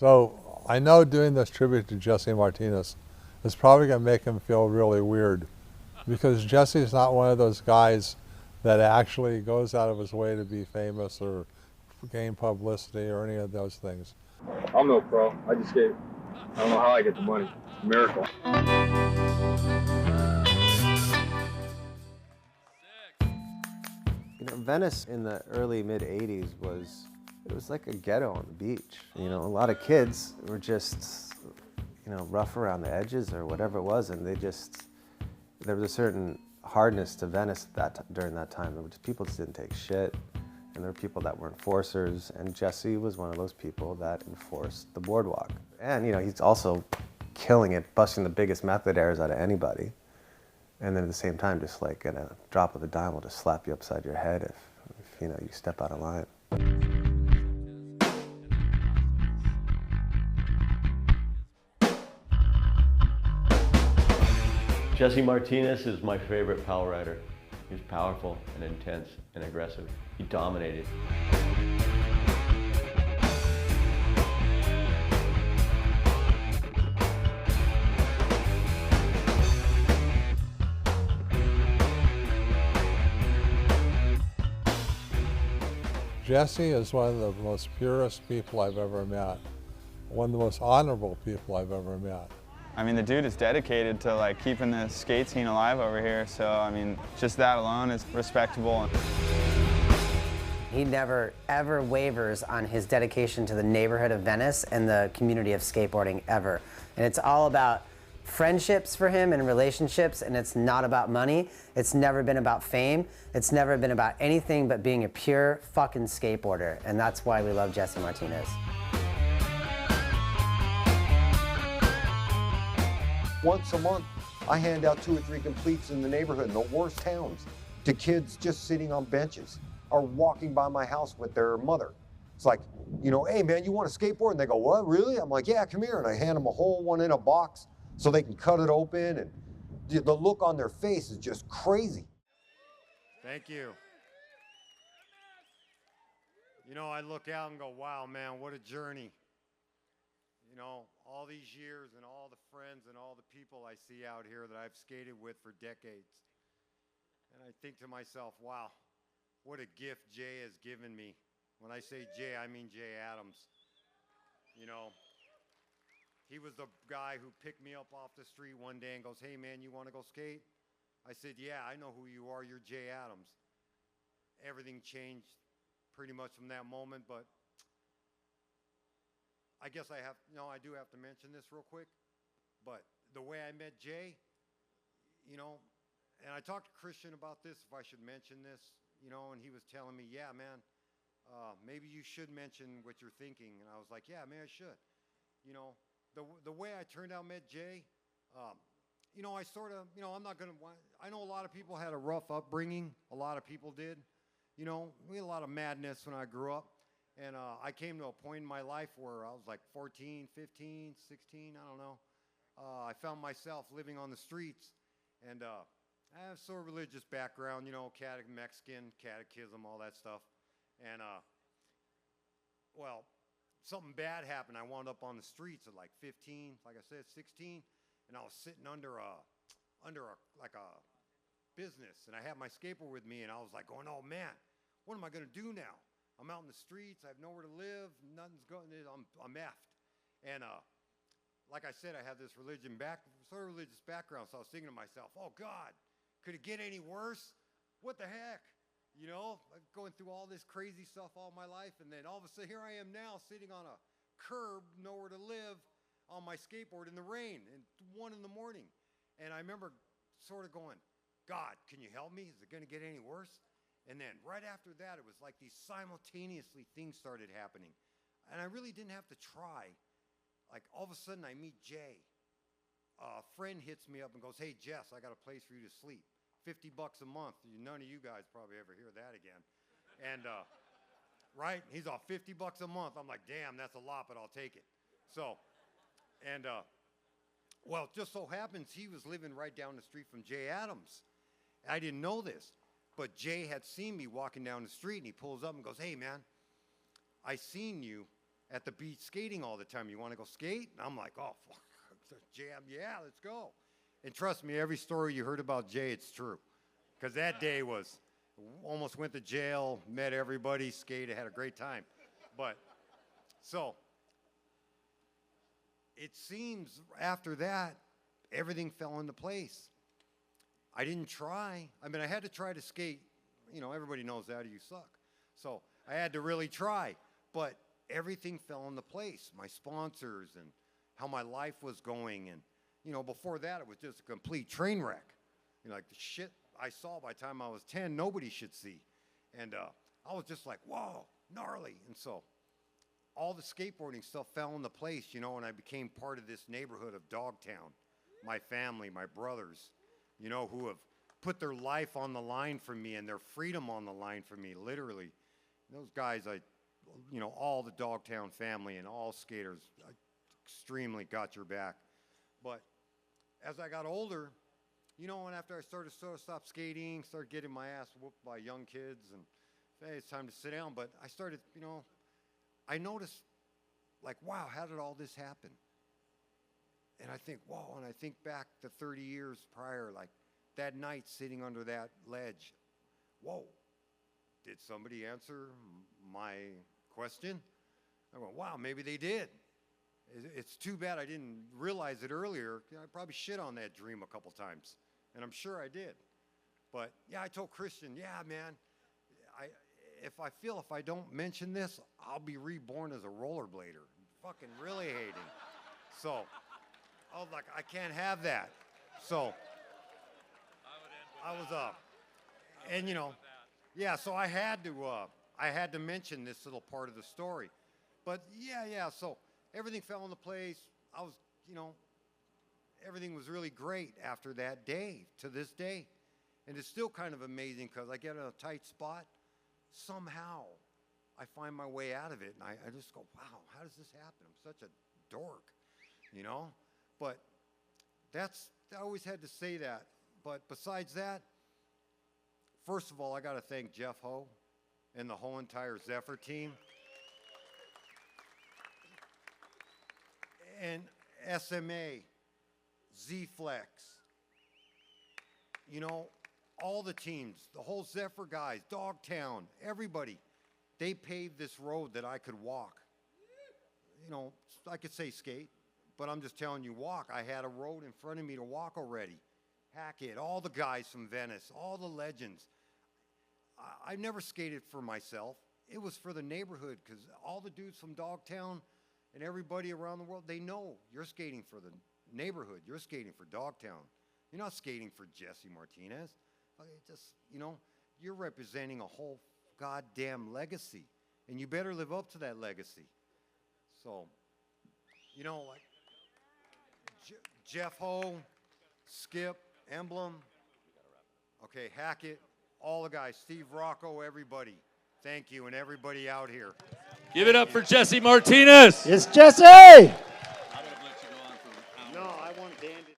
So I know doing this tribute to Jesse Martinez is probably going to make him feel really weird because Jesse's not one of those guys that actually goes out of his way to be famous or gain publicity or any of those things. I'm no pro. I just skate. I don't know how I get the money. It's a miracle. You know, Venice in the early mid-'80s it was like a ghetto on the beach. You know, a lot of kids were just, you know, rough around the edges or whatever it was, and there was a certain hardness to Venice during that time. People just didn't take shit, and there were people that were enforcers, and Jesse was one of those people that enforced the boardwalk. And, you know, he's also killing it, busting the biggest method errors out of anybody. And then at the same time, just like at a drop of a dime, will just slap you upside your head if you know, you step out of line. Jesse Martinez is my favorite power rider. He was powerful and intense and aggressive. He dominated. Jesse is one of the most purest people I've ever met. One of the most honorable people I've ever met. I mean, the dude is dedicated to like keeping the skate scene alive over here. So, I mean, just that alone is respectable. He never, ever wavers on his dedication to the neighborhood of Venice and the community of skateboarding ever. And it's all about friendships for him and relationships, and it's not about money. It's never been about fame. It's never been about anything but being a pure fucking skateboarder. And that's why we love Jesse Martinez. Once a month, I hand out 2 or 3 completes in the neighborhood in the worst towns to kids just sitting on benches or walking by my house with their mother. It's like, you know, hey man, you want a skateboard? And they go, what, really? I'm like, yeah, come here. And I hand them a whole one in a box so they can cut it open. And the look on their face is just crazy. Thank you. You know, I look out and go, wow, man, what a journey. You know, all these years and all the friends and all the people I see out here that I've skated with for decades. And I think to myself, wow, what a gift Jay has given me. When I say Jay, I mean Jay Adams. You know, he was the guy who picked me up off the street one day and goes, hey man, you want to go skate? I said, yeah, I know who you are. You're Jay Adams. Everything changed pretty much from that moment, but I guess I do have to mention this real quick, but the way I met Jay, you know, and I talked to Christian about this, if I should mention this, you know, and he was telling me, yeah, man, maybe you should mention what you're thinking. And I was like, yeah, man, I should. You know, the way I turned out met Jay, you know, I sort of, you know, I know a lot of people had a rough upbringing. A lot of people did. You know, we had a lot of madness when I grew up. And I came to a point in my life where I was like 14, 15, 16, I don't know. I found myself living on the streets. And I have sort of religious background, you know, Mexican, catechism, all that stuff. And, well, something bad happened. I wound up on the streets at like 15, like I said, 16. And I was sitting under a business. And I had my skateboard with me. And I was like going, oh, man, what am I going to do now? I'm out in the streets. I have nowhere to live. Nothing's going. I'm effed. And like I said, I have this religious background. So I was thinking to myself, oh God, could it get any worse? What the heck? You know, I'm going through all this crazy stuff all my life, and then all of a sudden here I am now sitting on a curb, nowhere to live, on my skateboard in the rain, at 1 in the morning. And I remember sort of going, God, can you help me? Is it going to get any worse? And then right after that, it was like these simultaneously things started happening. And I really didn't have to try. Like all of a sudden I meet Jay. A friend hits me up and goes, hey Jess, I got a place for you to sleep. $50 a month. None of you guys probably ever hear that again. And right, he's off $50 a month. I'm like, damn, that's a lot, but I'll take it. So, and well, it just so happens he was living right down the street from Jay Adams. I didn't know this. But Jay had seen me walking down the street, and he pulls up and goes, hey, man, I seen you at the beach skating all the time. You want to go skate? And I'm like, oh, fuck, jam, yeah, let's go. And trust me, every story you heard about Jay, it's true. Because that day was, almost went to jail, met everybody, skated, had a great time. But, so, it seems after that, everything fell into place. I didn't try. I mean, I had to try to skate. You know, everybody knows that, or you suck. So I had to really try. But everything fell into place. My sponsors and how my life was going. And, you know, before that, it was just a complete train wreck. You know, like the shit I saw by the time I was 10, nobody should see. And I was just like, whoa, gnarly. And so all the skateboarding stuff fell into place, you know, and I became part of this neighborhood of Dogtown. My family, my brothers, you know, who have put their life on the line for me and their freedom on the line for me, literally. Those guys, you know, all the Dogtown family and all skaters, I extremely got your back. But as I got older, you know, and after I started to stop skating, started getting my ass whooped by young kids, and hey, it's time to sit down. But I started, you know, I noticed, like, wow, how did all this happen? And I think, whoa, and I think back to 30 years prior, like that night sitting under that ledge. Whoa, did somebody answer my question? I went, wow, maybe they did. It's too bad I didn't realize it earlier. I probably shit on that dream a couple times, and I'm sure I did. But yeah, I told Christian, yeah, man, if I don't mention this, I'll be reborn as a rollerblader. Fucking really hating. So I was like, I can't have that. So I was up, and you know, yeah. So I had to mention this little part of the story, but yeah. So everything fell into place. I was, you know, everything was really great after that day to this day, and it's still kind of amazing because I get in a tight spot, somehow I find my way out of it, and I just go, wow, how does this happen? I'm such a dork, you know. But I always had to say that. But besides that, first of all, I got to thank Jeff Ho and the whole entire Zephyr team. And SMA, Z-Flex, you know, all the teams, the whole Zephyr guys, Dogtown, everybody, they paved this road that I could walk. You know, I could say skate, but I'm just telling you walk. I had a road in front of me to walk already. Hackett, all the guys from Venice, all the legends. I never skated for myself. It was for the neighborhood because all the dudes from Dogtown and everybody around the world, they know you're skating for the neighborhood. You're skating for Dogtown. You're not skating for Jesse Martinez. Just, you know, you're representing a whole goddamn legacy, and you better live up to that legacy. So, you know, like Jeff Ho, Skip, Emblem, okay, Hackett, all the guys, Steve Rocco, everybody. Thank you, and everybody out here. Give it up for Jesse Martinez. It's Jesse!